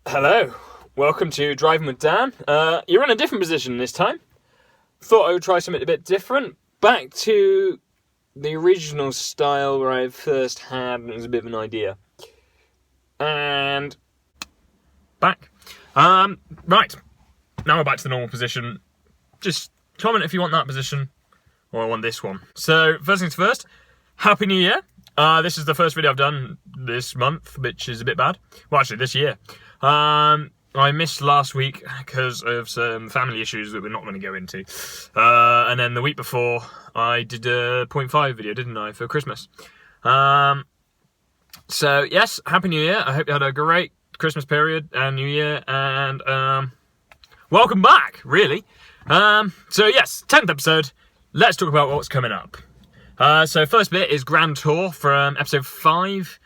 Hello, welcome to Driving with Dan. You're in a different position this time. Thought I would try something a bit different. Back to the original style where I first had, and it was a bit of an idea. And back. Right, now we're back to the normal position. Just comment if you want that position, or I want this one. So, first things first, Happy New Year. This is the first video I've done this month, which is a bit bad. Well, actually, this year. I missed last week because of some family issues that we're not going to go into. And then the week before, I did a 0.5 video, didn't I, for Christmas. So, yes, Happy New Year. I hope you had a great Christmas period and New Year. And welcome back, really. So, yes, 10th episode. Let's talk about what's coming up. So, first bit is Grand Tour from episode 5.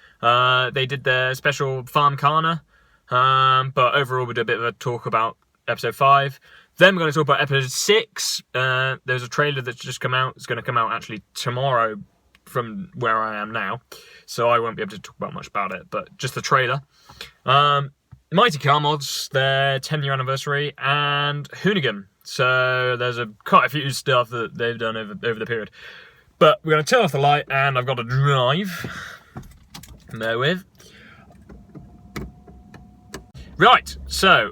They did their special Farmkarna. But overall we'll do a bit of a talk about episode 5. Then we're going to talk about episode 6. There's a trailer that's just come out. It's going to come out actually tomorrow from where I am now. So I won't be able to talk about much about it, but just the trailer. Mighty Car Mods, their 10-year anniversary, and Hoonigan. So there's quite a few stuff that they've done over the period. But we're going to turn off the light, and I've got to drive. Therewith. Right, so,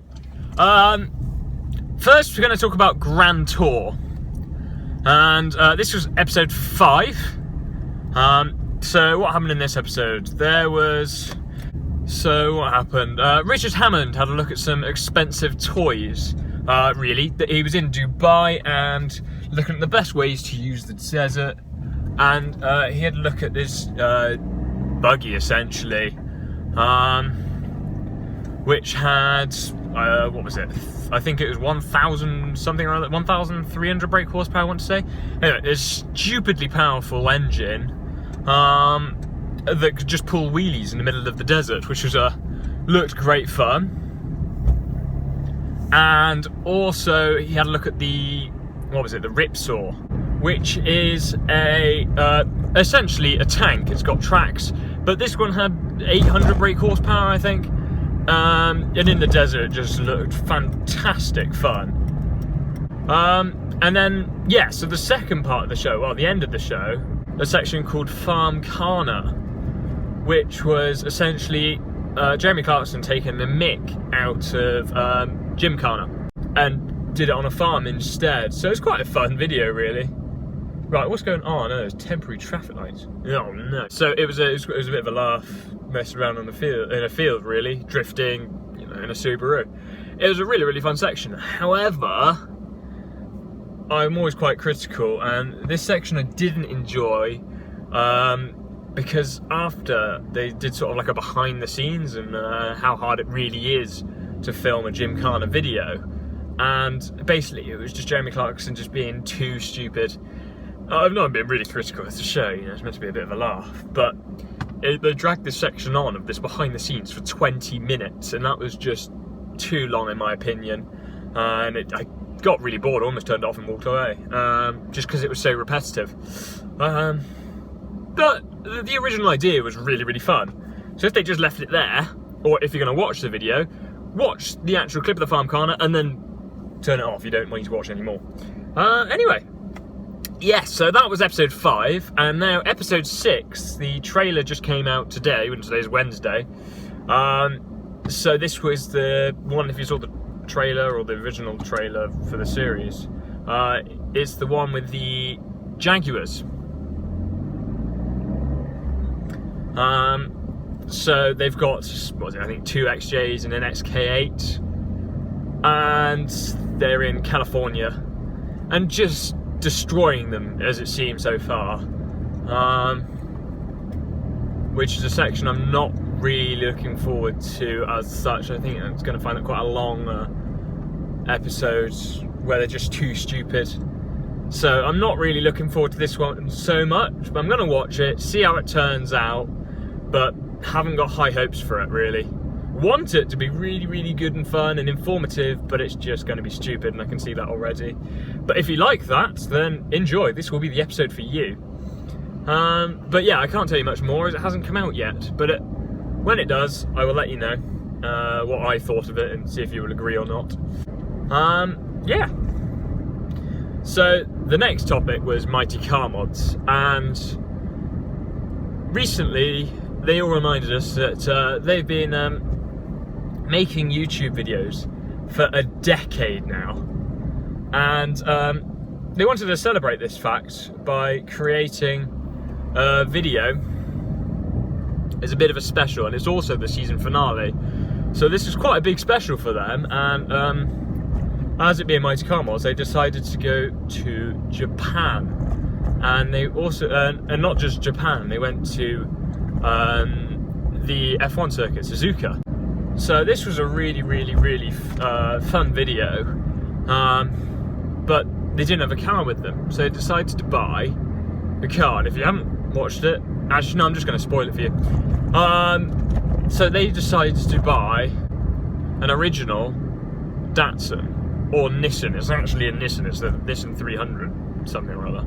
first we're going to talk about Grand Tour, and this was episode 5. So what happened in this episode? What happened? Richard Hammond had a look at some expensive toys, really. He was in Dubai and looking at the best ways to use the desert, and he had a look at this buggy, essentially. Which had, what was it? I think it was 1,000 something or other, 1,300 brake horsepower, I want to say. Anyway, this stupidly powerful engine that could just pull wheelies in the middle of the desert, which was looked great fun. And also, he had a look at the, the Ripsaw, which is essentially a tank. It's got tracks, but this one had 800 brake horsepower, I think. And in the desert, it just looked fantastic fun. And then, yeah, so the second part of the show, well, the end of the show, a section called Farmkarna, which was essentially Jeremy Clarkson taking the mick out of Gymkhana and did it on a farm instead. So it's quite a fun video, really. Right, what's going on? Oh, there's temporary traffic lights. Oh no! So it was a bit of a laugh, messing around in a field, really, drifting, in a Subaru. It was a really, really fun section. However, I'm always quite critical, and this section I didn't enjoy because after they did sort of like a behind the scenes and how hard it really is to film a Gymkhana video, and basically it was just Jeremy Clarkson just being too stupid. I've not been really critical of the show, it's meant to be a bit of a laugh, but they dragged this section on of this behind the scenes for 20 minutes, and that was just too long in my opinion, and I got really bored, almost turned it off and walked away, just because it was so repetitive. But the original idea was really, really fun, so if they just left it there, or if you're going to watch the video, watch the actual clip of the Farmkarna and then turn it off, you don't need to watch it anymore. Anyway. Yes, so that was episode 5, and now episode 6, the trailer just came out today, when today's Wednesday. So this was the one, if you saw the trailer, or the original trailer for the series, it's the one with the Jaguars. So they've got, I think 2 XJs and an XK8, and they're in California, and just destroying them, as it seems so far, which is a section I'm not really looking forward to as such. I think it's going to find it quite a long episode where they're just too stupid, so I'm not really looking forward to this one so much, but I'm going to watch it, see how it turns out, but haven't got high hopes for it, really. Want it to be really, really good and fun and informative, but it's just going to be stupid, and I can see that already. But if you like that, then enjoy. This will be the episode for you. But yeah, I can't tell you much more as it hasn't come out yet, but when it does, I will let you know. what I thought of it and see if you will agree or not. Yeah. So the next topic was Mighty Car Mods, and recently they all reminded us that they've been making YouTube videos for a decade now, and they wanted to celebrate this fact by creating a video as a bit of a special, and it's also the season finale. So this is quite a big special for them, and as it being Mighty Car Mods, they decided to go to Japan, and they also, and not just Japan, they went to the F1 circuit, Suzuka. So this was a really fun video, but they didn't have a car with them, so they decided to buy a car. And if you haven't watched it, actually no, I'm just going to spoil it for you. So they decided to buy an original Datsun, or Nissan. It's actually a Nissan, it's the Nissan 300 something or other.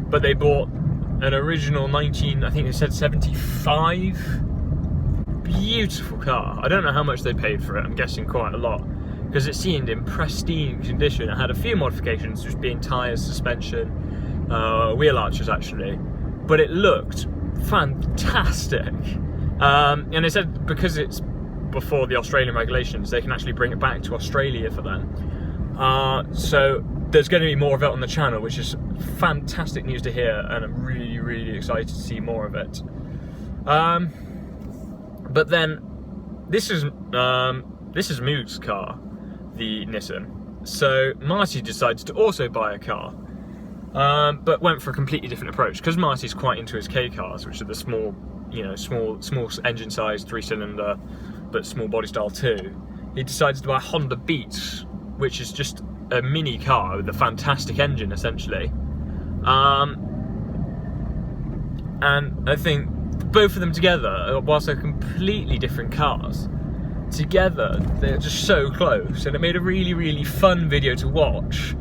But they bought an original I think they said 75, beautiful car. I don't know how much they paid for it, I'm guessing quite a lot, because it seemed in pristine condition. It had a few modifications, just being tyres, suspension, wheel arches actually, but it looked fantastic. And they said because it's before the Australian regulations, they can actually bring it back to Australia for them. So there's going to be more of it on the channel, which is fantastic news to hear, and I'm really excited to see more of it. But then this is Moog's car, the Nissan. So Marty decided to also buy a car, but went for a completely different approach, because Marty's quite into his K cars, which are the small, small engine size, 3-cylinder, but small body style too. He decided to buy a Honda Beat, which is just a mini car with a fantastic engine essentially. And I think both of them together, whilst they're completely different cars, together they're just so close, and it made a really fun video to watch.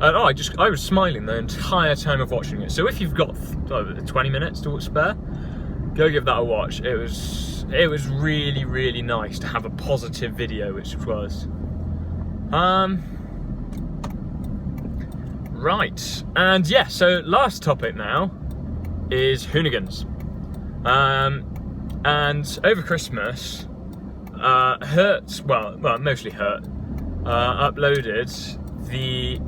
And I was smiling the entire time of watching it. So if you've got 20 minutes to spare, go give that a watch. It was really nice to have a positive video, which it was. Right, and yeah, so last topic now is Hoonigans. And over Christmas, Hertz, well, mostly Hertz, uploaded the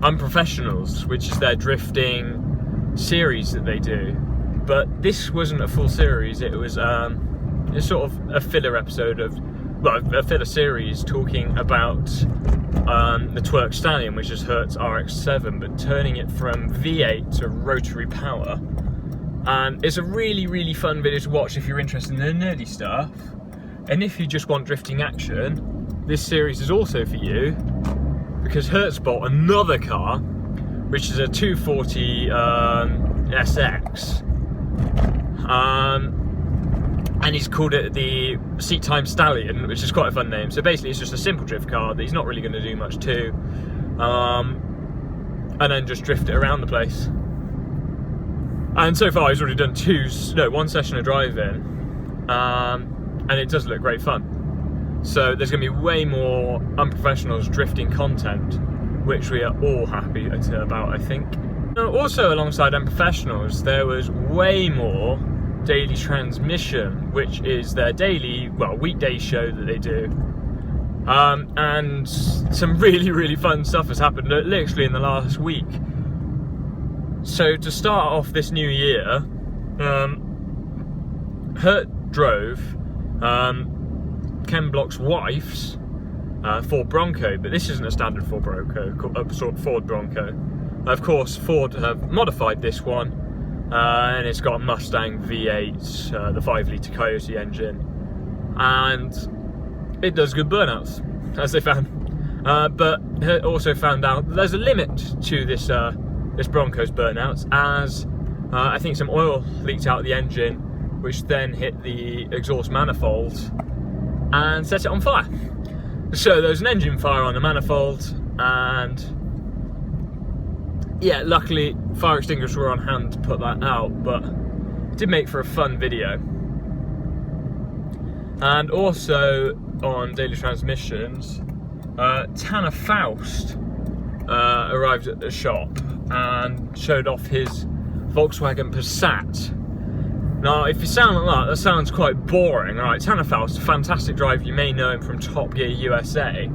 Unprofessionals, which is their drifting series that they do. But this wasn't a full series, it was it's sort of a filler episode of, a filler series talking about the Twerk Stallion, which is Hertz RX-7, but turning it from V8 to rotary power. And it's a really fun video to watch if you're interested in the nerdy stuff. And if you just want drifting action, this series is also for you, because Hertz bought another car, which is a 240 SX. And he's called it the Seat Time Stallion, which is quite a fun name. So basically it's just a simple drift car that he's not really going to do much to, and then just drift it around the place. And so far he's already done one session of driving, and it does look great fun. So there's going to be way more Unprofessionals drifting content, which we are all happy about, I think. Also alongside Unprofessionals, there was way more Daily Transmission, which is their daily, weekday show that they do. And some really fun stuff has happened literally in the last week. So to start off this new year, Hurt drove Ken Block's wife's Ford Bronco, but this isn't a standard Ford Bronco, sort of Ford Bronco. Of course, Ford have modified this one, and it's got a Mustang V8, the 5-litre Coyote engine, and it does good burnouts, as they found. But also found out that there's a limit to this Bronco's burnouts, as I think some oil leaked out of the engine, which then hit the exhaust manifold and set it on fire. So there was an engine fire on the manifold, and yeah, luckily fire extinguishers were on hand to put that out, but it did make for a fun video. And also on Daily Transmissions, Tanner Faust arrived at the shop and showed off his Volkswagen Passat. Now, if you sound like that sounds quite boring. Alright, Tanner Faust, a fantastic driver, you may know him from Top Gear USA.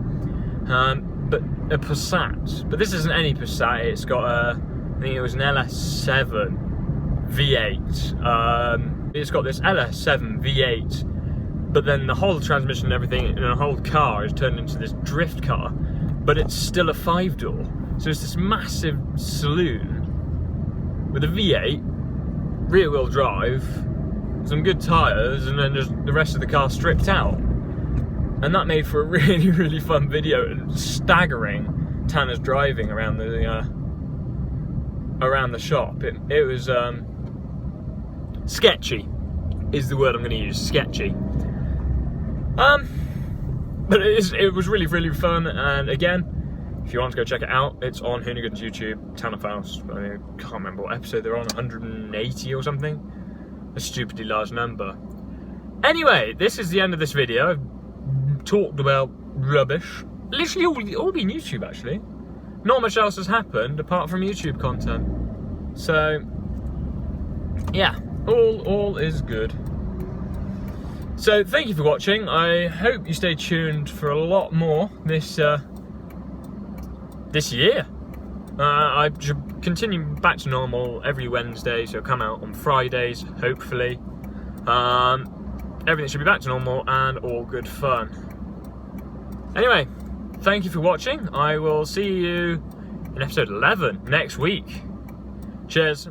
But a Passat. But this isn't any Passat, it's got I think it was an LS7 V8. It's got this LS7 V8, but then the whole transmission and everything in a whole car is turned into this drift car, but it's still a 5-door. So it's this massive saloon with a V8, rear wheel drive, some good tyres, and then just the rest of the car stripped out. And that made for a really, really fun video, and staggering Tanner's driving around the shop. It was sketchy, is the word I'm going to use. Sketchy. But it was really, really fun. And again, if you want to go check it out, it's on Hoonigan's YouTube, Tanner Faust. I can't remember what episode they're on, 180 or something. A stupidly large number. Anyway, this is the end of this video. I've talked about rubbish. Literally all been YouTube, actually. Not much else has happened apart from YouTube content. So, yeah, all is good. So, thank you for watching. I hope you stay tuned for a lot more this year. I should continue back to normal every Wednesday, so come out on Fridays, hopefully. Everything should be back to normal and all good fun. Anyway, thank you for watching. I will see you in episode 11 next week. Cheers.